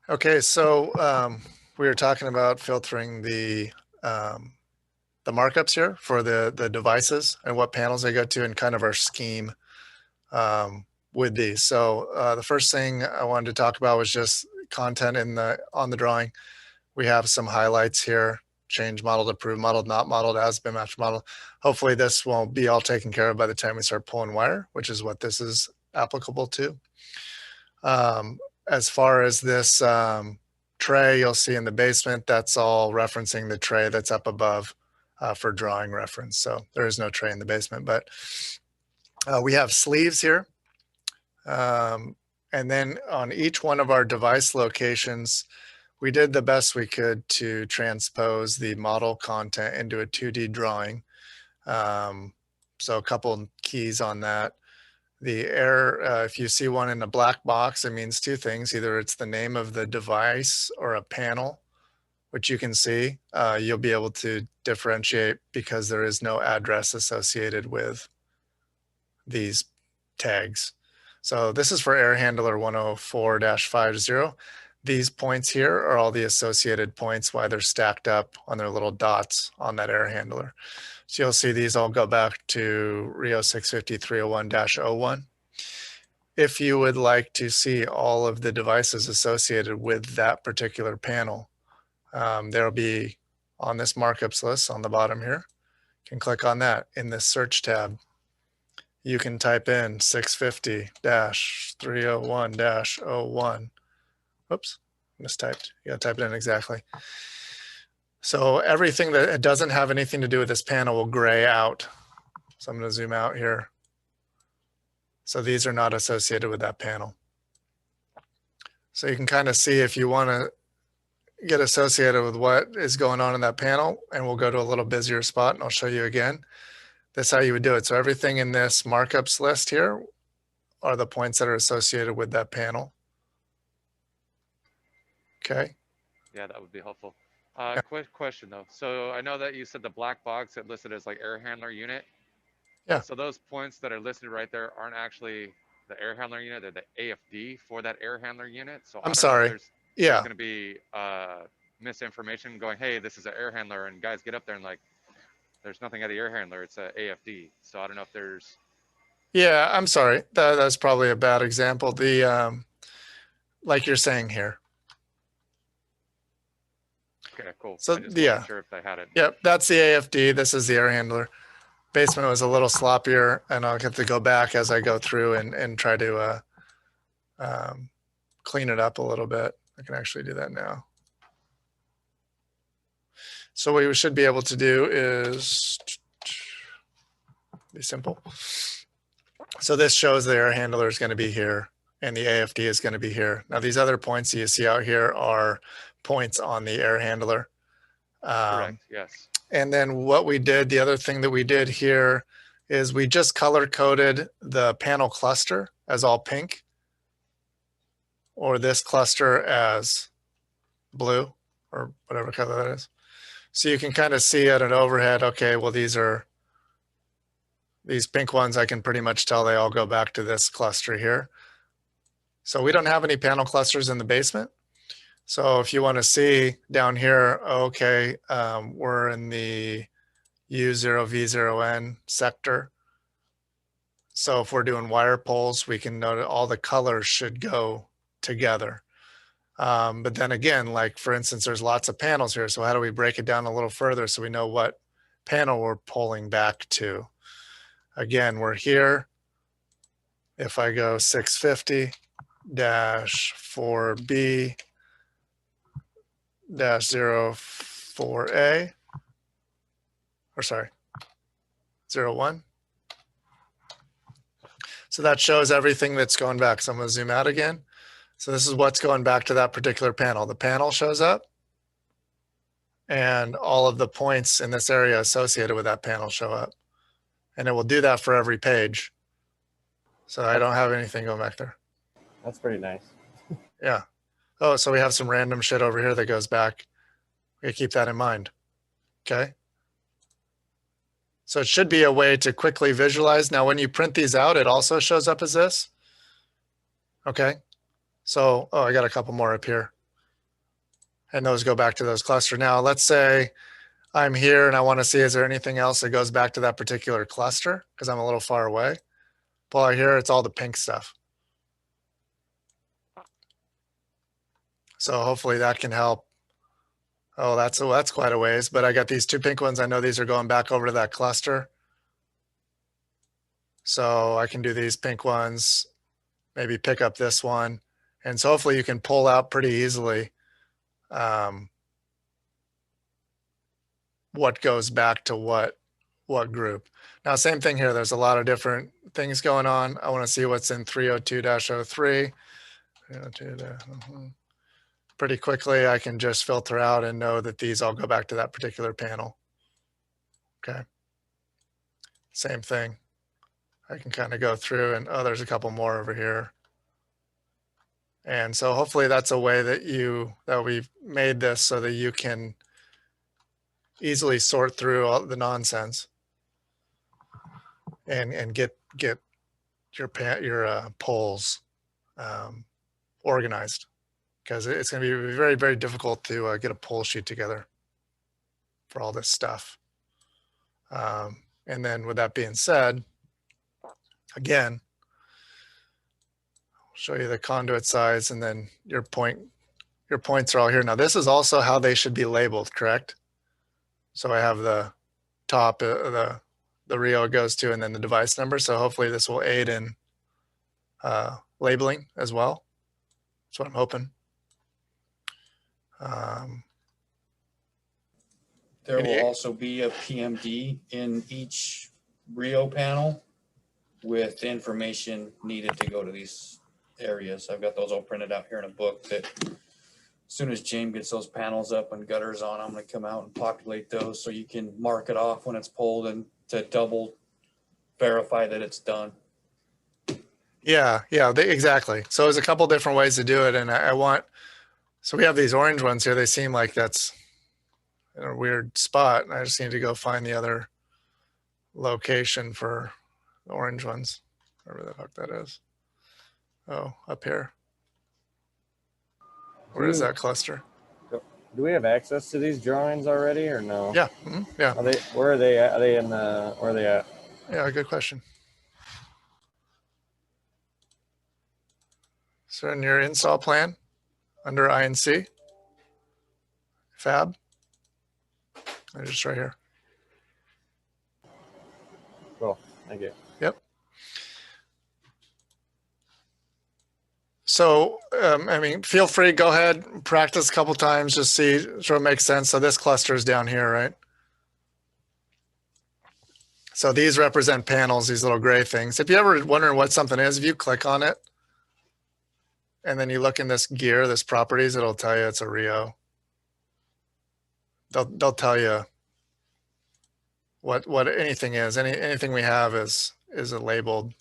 Okay, so we were talking about filtering the markups here for the devices and what panels they go to and kind of our scheme um, with these. So the first thing I wanted to talk about was just content in the on the drawing. We have some highlights here: change modeled, approved modeled, not modeled, as been matched model. Hopefully this won't be all taken care of by the time we start pulling wire, which is what this is applicable to. As far as this tray you'll see in the basement, that's all referencing the tray that's up above for drawing reference. So there is no tray in the basement, but we have sleeves here. And then on each one of our device locations, we did the best we could to transpose the model content into a 2D drawing. So a couple keys on that. The error, if you see one in a black box, it means two things. Either it's the name of the device or a panel, which you can see. You'll be able to differentiate because there is no address associated with these tags. So this is for air handler 104-50. These points here are all the associated points, why they're stacked up on their little dots on that air handler. So you'll see these all go back to Rio 650-301-01. If you would like to see all of the devices associated with that particular panel, there'll be on this markups list on the bottom here. You can click on that in this search tab. You can type in 650-301-01. Oops, mistyped. You gotta type it in exactly. So everything that doesn't have anything to do with this panel will gray out. So I'm going to zoom out here. So these are not associated with that panel. So you can kind of see if you want to get associated with what is going on in that panel, and we'll go to a little busier spot and I'll show you again. That's how you would do it. So everything in this markups list here are the points that are associated with that panel. Okay. Yeah, that would be helpful. Quick question though. So I know that you said the black box it listed as like air handler unit. Yeah. So those points that are listed right there aren't actually the air handler unit; they're the AFD for that air handler unit. So I'm I don't know if sorry. there's Yeah. going to be misinformation going, hey, this is an air handler, and guys get up there and like, there's nothing at the air handler; it's a AFD. So I don't know if there's. Yeah, I'm sorry. That's probably a bad example. The like you're saying here. Okay, cool. So I just yeah, wasn't sure if they had it. yep, that's the AFD. This is the air handler. Basement was a little sloppier, and I'll have to go back as I go through and try to clean it up a little bit. I can actually do that now. So what we should be able to do is be simple. So this shows the air handler is going to be here, and the AFD is going to be here. Now these other points you see out here are points on the air handler. Correct. Yes. And then what we did, the other thing that we did here is we just color coded the panel cluster as all pink, or this cluster as blue, or whatever color that is. So you can kind of see at an overhead, okay, well, these pink ones, I can pretty much tell they all go back to this cluster here. So we don't have any panel clusters in the basement. So if you want to see down here, okay, we're in the U0V0N sector. So if we're doing wire pulls, we can note all the colors should go together. But then again, like for instance, there's lots of panels here. So how do we break it down a little further so we know what panel we're pulling back to? Again, we're here. If I go 650-4B -04A, or sorry, 01. So that shows everything that's going back. So I'm going to zoom out again. So this is what's going back to that particular panel. The panel shows up, and all of the points in this area associated with that panel show up. And it will do that for every page. So I don't have anything going back there. That's pretty nice. Yeah. Oh, so we have some random shit over here that goes back. We keep that in mind. Okay. So it should be a way to quickly visualize. Now, when you print these out, it also shows up as this. Okay. So, oh, I got a couple more up here. and those go back to those cluster. Now, let's say I'm here and I want to see, is there anything else that goes back to that particular cluster because I'm a little far away? Pull out here, it's all the pink stuff. So hopefully that can help. Oh, that's quite a ways, but I got these 2 pink ones. I know these are going back over to that cluster. So I can do these pink ones, maybe pick up this one. And so hopefully you can pull out pretty easily what goes back to what group. Now, same thing here. There's a lot of different things going on. I want to see what's in 302-03. Pretty quickly, I can just filter out and know that these all go back to that particular panel. Okay. Same thing. I can kind of go through and, oh, there's a couple more over here. And so hopefully that's a way that we've made this so that you can easily sort through all the nonsense and get your polls organized, because it's going to be very, very difficult to get a poll sheet together for all this stuff. And then with that being said, again, I'll show you the conduit size, and then your points are all here. Now, this is also how they should be labeled, correct? So I have the top, the RIO it goes to, and then the device number. So hopefully this will aid in labeling as well. That's what I'm hoping. There will also be a PMD in each RIO panel with information needed to go to these areas. I've got those all printed out here in a book that as soon as James gets those panels up and gutters on, I'm going to come out and populate those so you can mark it off when it's pulled and to double verify that it's done. Yeah, exactly. So there's a couple different ways to do it, and so we have these orange ones here. They seem like that's in a weird spot. I just need to go find the other location for the orange ones, wherever the fuck that is. Oh, up here. Where is that cluster? Do we have access to these drawings already or no? Yeah, yeah. Where are they at? Are they in the, where are they at? Yeah, good question. So in your install plan, under INC, Fab, they're just right here. Cool, thank you. Yep. So, I mean, feel free, go ahead, practice a couple times, just see, sure it makes sense. So this cluster is down here, right? So these represent panels, these little gray things. If you ever wondering what something is, if you click on it, and then you look in this gear, this properties, it'll tell you it's a RIO. They'll tell you what anything is. Anything we have is labeled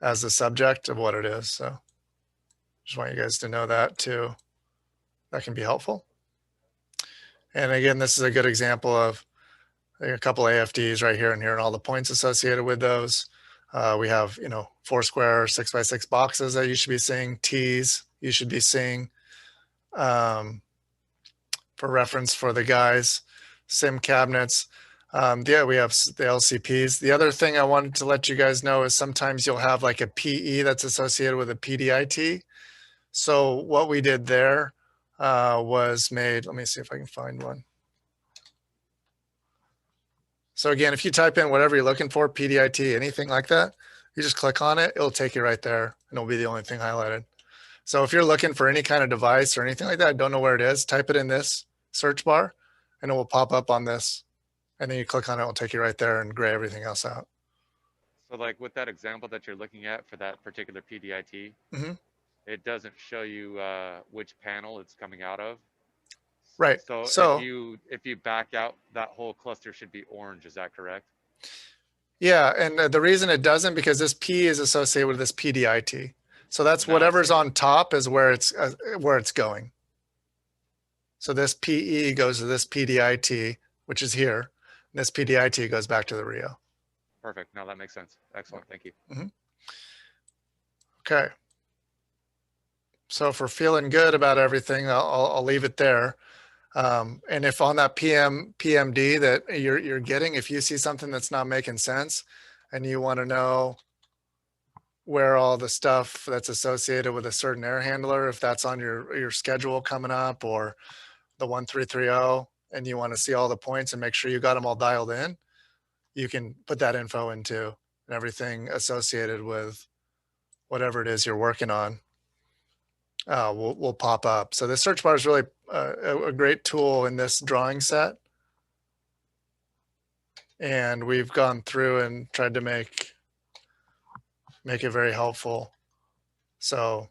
as the subject of what it is. So just want you guys to know that too. That can be helpful. And again, this is a good example of a couple AFDs right here and here and all the points associated with those. We have, 4 square 6x6 boxes that you should be seeing, T's you should be seeing for reference for the guys, SIM cabinets. Yeah, we have the LCPs. The other thing I wanted to let you guys know is sometimes you'll have like a PE that's associated with a PDIT. So what we did there was made, let me see if I can find one. So again, if you type in whatever you're looking for, PDIT, anything like that, you just click on it, it'll take you right there, and it'll be the only thing highlighted. So if you're looking for any kind of device or anything like that, don't know where it is, type it in this search bar, and it will pop up on this. And then you click on it, it'll take you right there and gray everything else out. So like with that example that you're looking at for that particular PDIT, it doesn't show you which panel it's coming out of. Right. So if you back out, that whole cluster should be orange. Is that correct? Yeah, and the reason it doesn't, because this P is associated with this PDIT. So that's whatever's on top is where it's going. So this PE goes to this PDIT, which is here. And this PDIT goes back to the RIO. Perfect. No, that makes sense. Excellent. Thank you. Okay. So if we're feeling good about everything, I'll leave it there. And if on that PMD that you're getting, if you see something that's not making sense and you want to know where all the stuff that's associated with a certain air handler, if that's on your schedule coming up, or the 1330, and you want to see all the points and make sure you got them all dialed in, you can put that info into, and everything associated with whatever it is you're working on will pop up. So the search bar is really a great tool in this drawing set. And we've gone through and tried to make it very helpful. So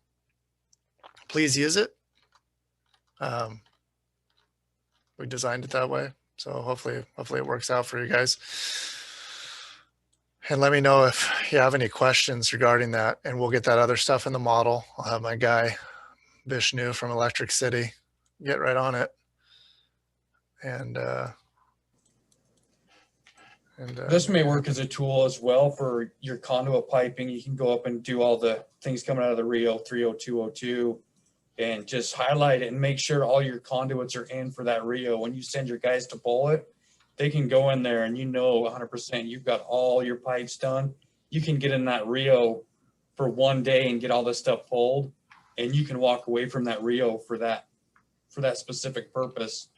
please use it. We designed it that way. So hopefully it works out for you guys. And let me know if you have any questions regarding that, and we'll get that other stuff in the model. I'll have my guy Vishnu from Electric City get right on it. And this may work as a tool as well for your conduit piping. You can go up and do all the things coming out of the Rio 30202 and just highlight it and make sure all your conduits are in for that Rio. When you send your guys to pull it, they can go in there and 100% you've got all your pipes done. You can get in that Rio for one day and get all this stuff pulled, and you can walk away from that Rio for that specific purpose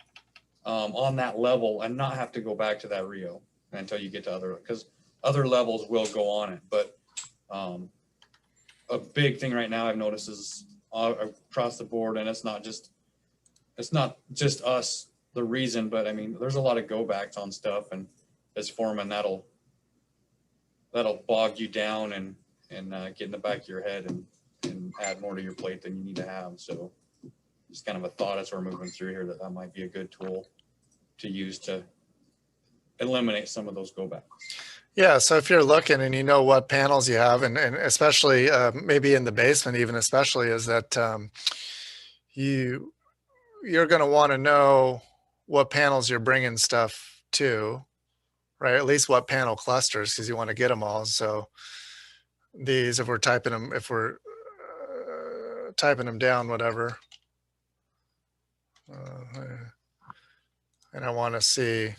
on that level and not have to go back to that Rio until you get to because other levels will go on it. But a big thing right now I've noticed is across the board, and it's not just us, the reason, but I mean, there's a lot of go backs on stuff, and as foreman, that'll bog you down and get in the back of your head and add more to your plate than you need to have. So just kind of a thought as we're moving through here that might be a good tool to use to eliminate some of those go backs. yeah, so if you're looking and you know what panels you have, and especially maybe in the basement, even especially, is that you're going to want to know what panels you're bringing stuff to, right? At least what panel clusters, because you want to get them all. So these, if we're typing them down, whatever, and I want to see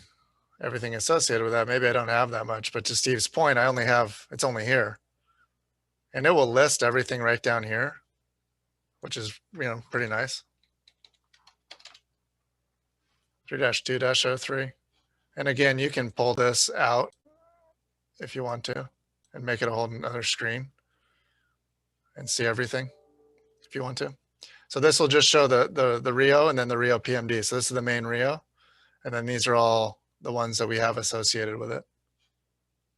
everything associated with that. Maybe I don't have that much, but to Steve's point, it's only here. And it will list everything right down here, which is, pretty nice. 3-2-03. And again, you can pull this out if you want to and make it a whole another screen and see everything if you want to. So this will just show the Rio and then the Rio PMD. So this is the main Rio. And then these are all the ones that we have associated with it.